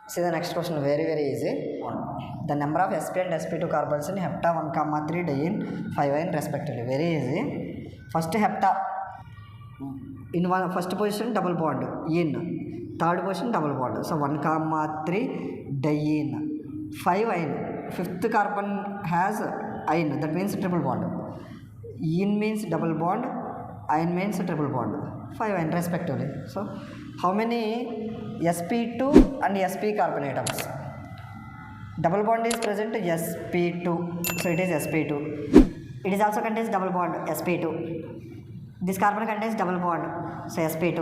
See the next question, very easy. The number of sp and sp2 carbons in hepta 1, 3 diene 5 respectively. Very easy. First hepta, in first position double bond in, third position double bond. So 1, 3 diene 5 ion. Fifth carbon has ion, that means triple bond. In means double bond, ion means triple bond. 5 ion respectively. So how many sp2 and sp carbon atoms? Double bond is present sp2, so it is sp2. It is also contains double bond sp2. This carbon contains double bond, so sp2.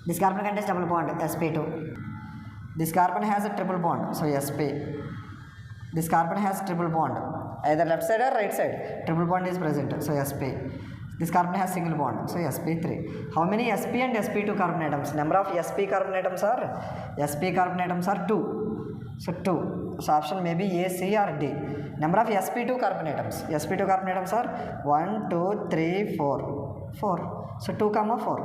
This carbon contains double bond sp2. This carbon has a triple bond, so sp. This carbon has triple bond, either left side or right side. Triple bond is present, so sp. This carbon has single bond, so sp3. How many sp and sp2 carbon atoms? Number of sp carbon atoms are 2. So 2. So option may be A, C or D. Number of sp2 carbon atoms. sp2 carbon atoms are 1, 2, 3, 4. 4. So 2, 4.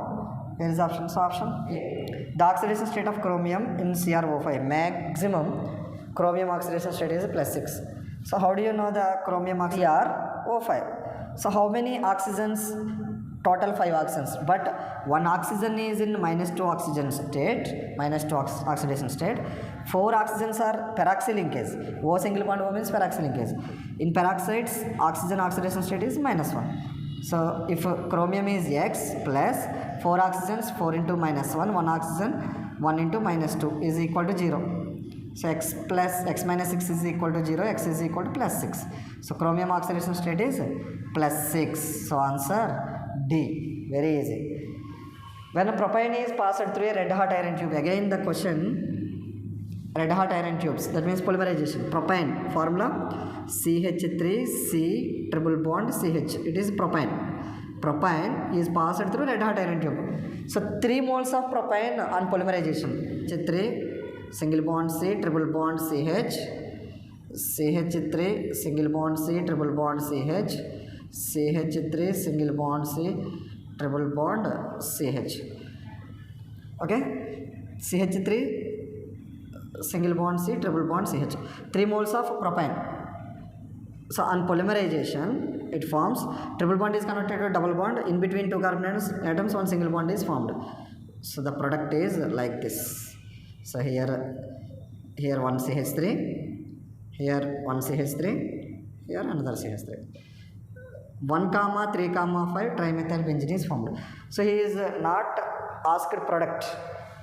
Where is the option? So option A. The oxidation state of chromium in CrO5. Maximum chromium oxidation state is +6. So how do you know the chromium oxidation? CrO5. So how many oxygens? Total 5 oxygens, but one oxygen is in -2 oxygen state, -2 oxidation state. 4 oxygens are peroxy linkage. O single bond O means peroxy linkage. In peroxides, oxygen oxidation state is -1. So if chromium is X plus 4 oxygens, 4 into -1, 1 oxygen, 1 into -2 is equal to 0. So x minus 6 is equal to 0, x is equal to +6. So chromium oxidation state is +6. So answer D. Very easy. When a propane is passed through a red hot iron tube, again the question, red hot iron tubes, that means polymerization. Propane formula CH3C triple bond CH. It is propane. Propane is passed through red hot iron tube. So 3 moles of propane on polymerization. CH3 single bond C triple bond CH, CH3 single bond C triple bond CH, CH3 single bond C triple bond CH. Okay, CH3 single bond C triple bond CH. 3 moles of propane. So on polymerization, it forms triple bond is converted to double bond. In between 2 carbon atoms, 1 single bond is formed. So the product is like this. So here 1 CH3, here 1 CH3, here another CH3. 1, 3, 5 trimethyl benzene is formed. So he is not asked product.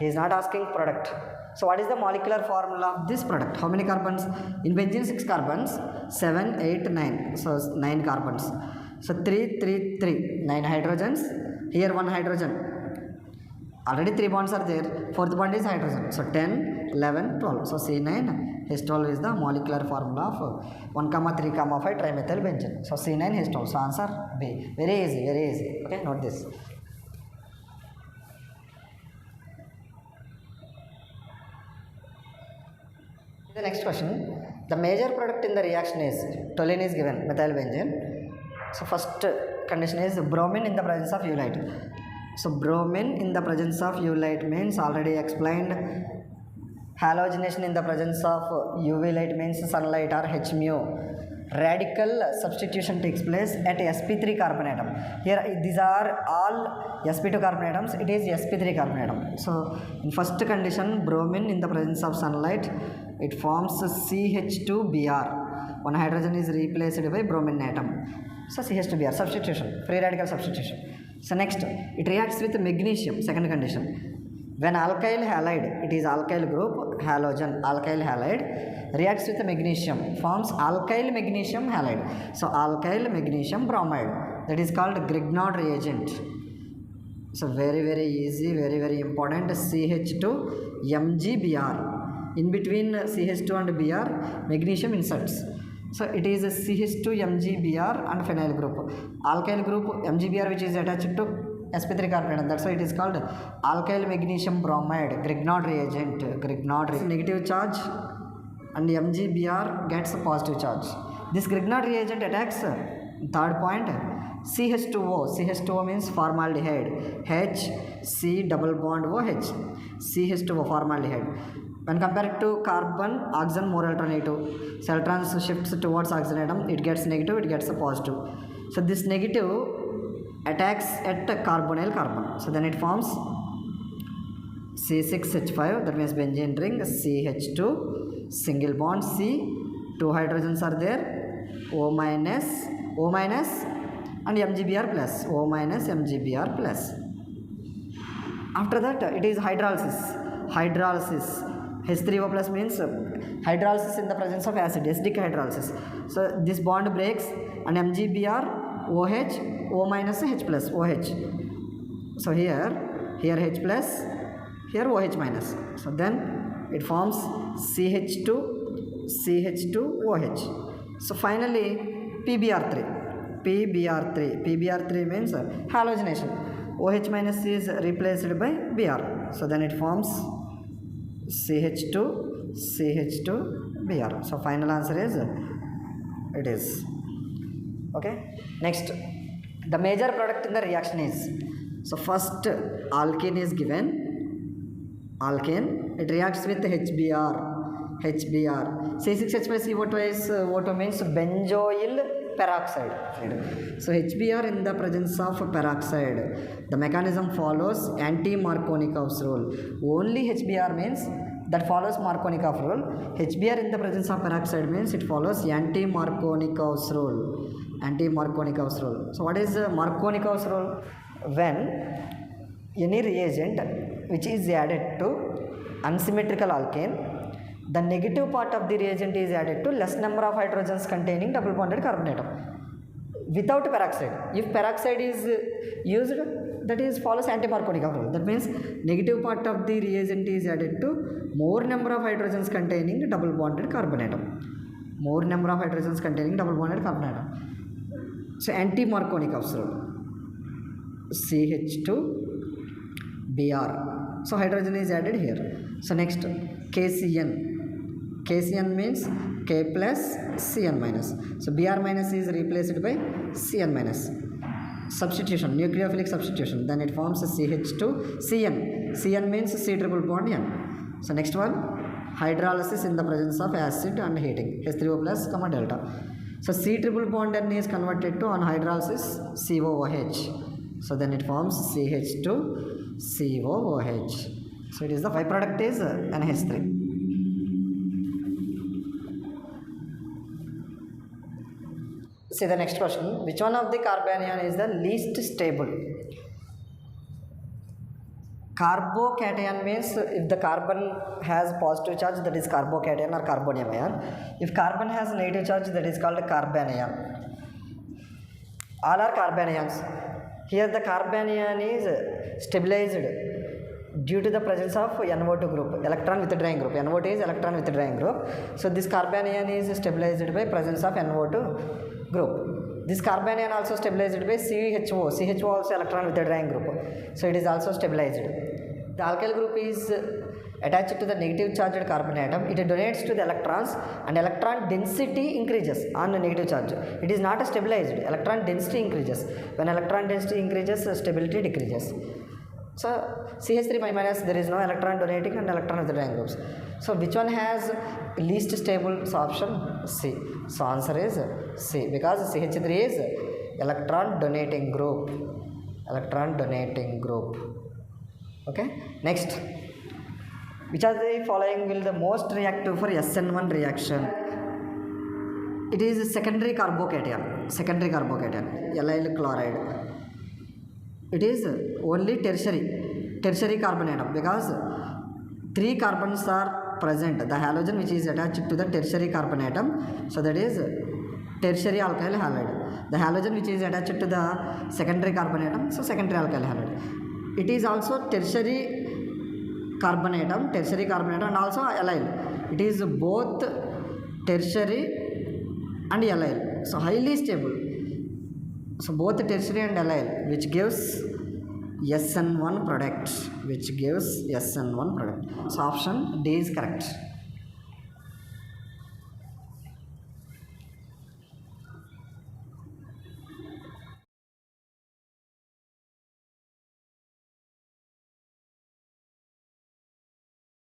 He is not asking product. So what is the molecular formula of this product? How many carbons? In benzene 6 carbons, 7, 8, 9. So 9 carbons. So 3, 3, 3. 9 hydrogens. Here 1 hydrogen. Already 3 bonds are there. 4th bond is hydrogen. So 10, 11, 12. So C9H12 is the molecular formula of 1, 3, 5 trimethyl benzene. So C9H12. So answer B. Very easy, very easy. Okay, note this. The next question. The major product in the reaction is toluene is given, methyl benzene. So first condition is bromine in the presence of eulite. So bromine in the presence of eulite means already explained. Halogenation in the presence of UV light means sunlight or H mu. Radical substitution takes place at sp3 carbon atom. Here these are all sp2 carbon atoms. It is sp3 carbon atom. So in first condition, bromine in the presence of sunlight, it forms CH2Br. 1 hydrogen is replaced by bromine atom. So CH2Br, substitution, free radical substitution. So next, it reacts with magnesium, second condition. When alkyl halide, it is alkyl group, halogen, alkyl halide, reacts with magnesium, forms alkyl magnesium halide. So alkyl magnesium bromide, that is called Grignard reagent. So very easy, very important. CH2MgBr. In between CH2 and Br, magnesium inserts. So it is a CH2MgBr and phenyl group. Alkyl group MgBr which is attached to sp3 carbon atom. That's why it is called alkyl magnesium bromide, Grignard reagent. Grignard negative charge and MgBr gets a positive charge. This Grignard reagent attacks, third point, CH2O. CH2O means formaldehyde. H, C double bond OH. CH2O formaldehyde. When compared to carbon, oxygen more alternative. So electrons shifts towards oxygen atom, it gets negative, it gets a positive. So this negative attacks at carbonyl carbon. So then it forms C6H5, that means benzene ring, CH2, single bond C, 2 hydrogens are there, O minus, and MgBr plus, O minus, MgBr plus. After that, it is hydrolysis. H3O plus means hydrolysis in the presence of acid, acidic hydrolysis. So this bond breaks and MgBr, OH, O minus, H plus, OH. So here H plus, here OH minus. So then it forms CH2, OH. So finally PBr3 means halogenation. OH minus is replaced by Br. So then it forms CH2, Br. So final answer is it is. Okay. Next, the major product in the reaction is, so first alkene is given. Alkene, it reacts with HBr. C6H5CO2 is O2 means benzoyl peroxide. So HBr in the presence of peroxide, the mechanism follows anti-Markovnikov's rule. Only HBr means that follows Markovnikov rule. HBr in the presence of peroxide means it follows anti-Markovnikov's rule. So what is Markovnikov's rule? When any reagent which is added to unsymmetrical alkane, the negative part of the reagent is added to less number of hydrogens containing double bonded carbon atom without peroxide. If peroxide is used, that is follows anti-Markovnikov rule. That means negative part of the reagent is added to more number of hydrogens containing double bonded carbon atom. So anti-Markovnikov's rule. CH2 Br. So hydrogen is added here. So next KCN. KCN means K plus Cn minus. So Br minus is replaced by Cn minus. Substitution, nucleophilic substitution. Then it forms CH2 Cn. Cn means C triple bond N. So next one, hydrolysis in the presence of acid and heating. H3O plus, delta. So C triple bond N is converted to on hydrolysis COOH. So then it forms CH2 COOH. So it is the byproduct is NH3. See the next question. Which one of the carbanion is the least stable? Carbocation means if the carbon has positive charge, that is carbocation or carbonium ion. If carbon has negative charge, that is called carbanion. All are carbanions. Here the carbanion is stabilized due to the presence of NO2 group, electron withdrawing group. NO2 is electron withdrawing group. So this carbanion is stabilized by presence of NO2 group. This carbanion also stabilized by CHO also electron withdrawing group. So it is also stabilized. The alkyl group is attached to the negative charged carbon atom. It donates to the electrons and electron density increases on the negative charge. It is not stabilized. Electron density increases. When electron density increases, stability decreases. So CH3 minus, there is no electron donating and electron withdrawing groups. So which one has least stable? So option C. So answer is C, because CH3 is electron donating group. Okay. Next, which are the following will the most reactive for SN1 reaction? It is secondary carbocation, allyl chloride. It is only tertiary carbon atom, because 3 carbons are present. The halogen which is attached to the tertiary carbon atom, so that is tertiary alkyl halide. The halogen which is attached to the secondary carbon atom, so secondary alkyl halide. It is also tertiary carbon atom and also allyl. It is both tertiary and allyl, so highly stable. So both tertiary and allyl, which gives SN1 product. So option D is correct.